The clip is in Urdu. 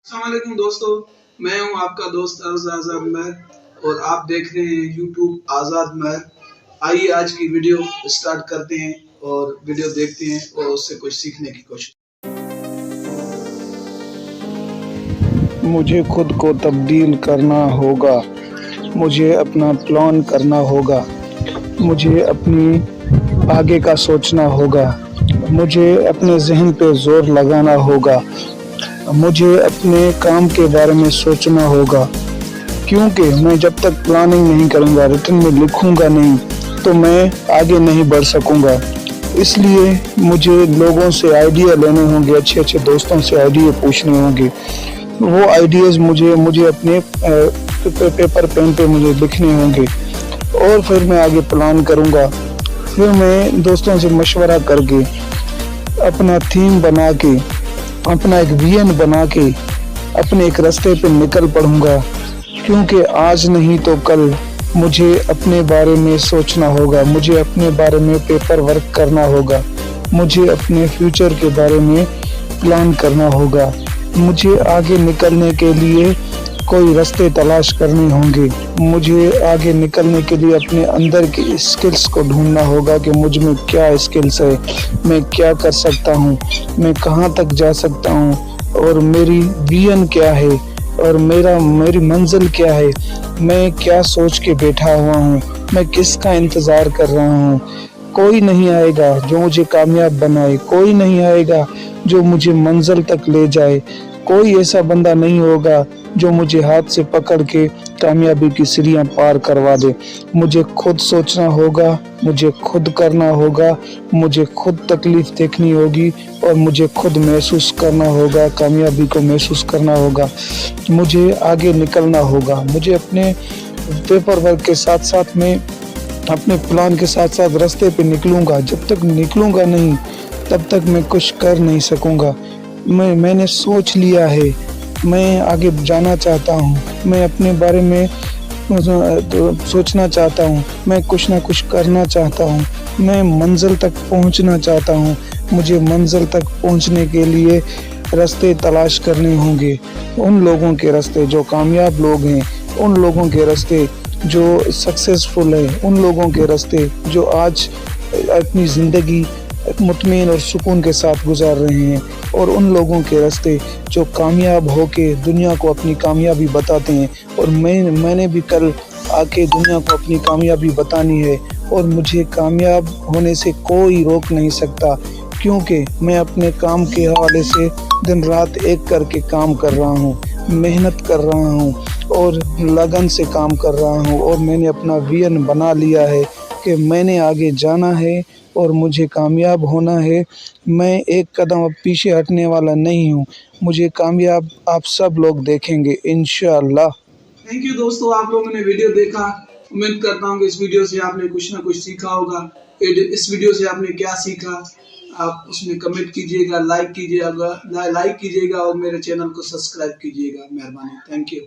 السلام علیکم دوستو، میں ہوں آپ کا دوست آزاد مہر اور آپ دیکھ رہے ہیں یوٹیوب آزاد مہر۔ آئیے آج کی ویڈیو سٹارٹ کرتے ہیں اور ویڈیو دیکھتے ہیں اور اس سے کچھ سیکھنے کی کوشش۔ مجھے خود کو تبدیل کرنا ہوگا، مجھے اپنا پلان کرنا ہوگا، مجھے اپنی آگے کا سوچنا ہوگا، مجھے اپنے ذہن پہ زور لگانا ہوگا، مجھے اپنے کام کے بارے میں سوچنا ہوگا، کیونکہ میں جب تک پلاننگ نہیں کروں گا، ریٹن میں لکھوں گا نہیں تو میں آگے نہیں بڑھ سکوں گا۔ اس لیے مجھے لوگوں سے آئیڈیا لینے ہوں گے، اچھے دوستوں سے آئیڈیا پوچھنے ہوں گے۔ وہ آئیڈیاز مجھے اپنے پیپر پین پہ مجھے لکھنے ہوں گے اور پھر میں آگے پلان کروں گا۔ پھر میں دوستوں سے مشورہ کر کے اپنا تھیم بنا کے، اپنا ایک ویژن بنا کے اپنے ایک راستے پہ نکل پڑوں گا، کیونکہ آج نہیں تو کل مجھے اپنے بارے میں سوچنا ہوگا، مجھے اپنے بارے میں پیپر ورک کرنا ہوگا، مجھے اپنے فیوچر کے بارے میں پلان کرنا ہوگا، مجھے آگے نکلنے کے لیے کوئی راستے تلاش کرنے ہوں گے، مجھے آگے نکلنے کے لیے اپنے اندر کی اسکلز کو ڈھونڈنا ہوگا کہ مجھ میں کیا اسکلز ہے، میں کیا کر سکتا ہوں، میں کہاں تک جا سکتا ہوں، اور میری ویژن کیا ہے، اور میری منزل کیا ہے، میں کیا سوچ کے بیٹھا ہوا ہوں، میں کس کا انتظار کر رہا ہوں۔ کوئی نہیں آئے گا جو مجھے کامیاب بنائے، کوئی نہیں آئے گا جو مجھے منزل تک لے جائے، کوئی ایسا بندہ نہیں ہوگا جو مجھے ہاتھ سے پکڑ کے کامیابی کی سیڑھیاں پار کروا دے۔ مجھے خود سوچنا ہوگا، مجھے خود کرنا ہوگا، مجھے خود تکلیف دیکھنی ہوگی اور مجھے خود محسوس کرنا ہوگا، کامیابی کو محسوس کرنا ہوگا، مجھے آگے نکلنا ہوگا۔ مجھے اپنے پیپر ورک کے ساتھ ساتھ میں اپنے پلان کے ساتھ ساتھ راستے پہ نکلوں گا۔ جب تک نکلوں گا نہیں تب تک میں کچھ کر نہیں سکوں گا۔ میں نے سوچ لیا ہے، میں آگے جانا چاہتا ہوں، میں اپنے بارے میں سوچنا چاہتا ہوں، میں کچھ نہ کچھ کرنا چاہتا ہوں، میں منزل تک پہنچنا چاہتا ہوں۔ مجھے منزل تک پہنچنے کے لیے راستے تلاش کرنے ہوں گے، ان لوگوں کے راستے جو کامیاب لوگ ہیں، ان لوگوں کے راستے جو سکسیسفل ہیں، ان لوگوں کے راستے جو آج اپنی زندگی مطمئن اور سکون کے ساتھ گزار رہے ہیں، اور ان لوگوں کے راستے جو کامیاب ہو کے دنیا کو اپنی کامیابی بتاتے ہیں۔ اور میں نے بھی کل آ کے دنیا کو اپنی کامیابی بتانی ہے، اور مجھے کامیاب ہونے سے کوئی روک نہیں سکتا، کیونکہ میں اپنے کام کے حوالے سے دن رات ایک کر کے کام کر رہا ہوں، محنت کر رہا ہوں اور لگن سے کام کر رہا ہوں، اور میں نے اپنا ویژن بنا لیا ہے کہ میں نے آگے جانا ہے اور مجھے کامیاب ہونا ہے۔ میں ایک قدم اب پیچھے ہٹنے والا نہیں ہوں، مجھے کامیاب آپ سب لوگ دیکھیں گے انشاءاللہ۔ تھینک یو دوستو، آپ لوگوں نے ویڈیو دیکھا۔ امید کرتا ہوں کہ اس ویڈیو سے آپ نے کچھ نہ کچھ سیکھا ہوگا۔ اس ویڈیو سے آپ نے کیا سیکھا آپ اس میں کمنٹ کیجیے گا، لائک کیجیے گا اور میرے چینل کو سبسکرائب کیجیے گا، مہربانی۔ Thank you.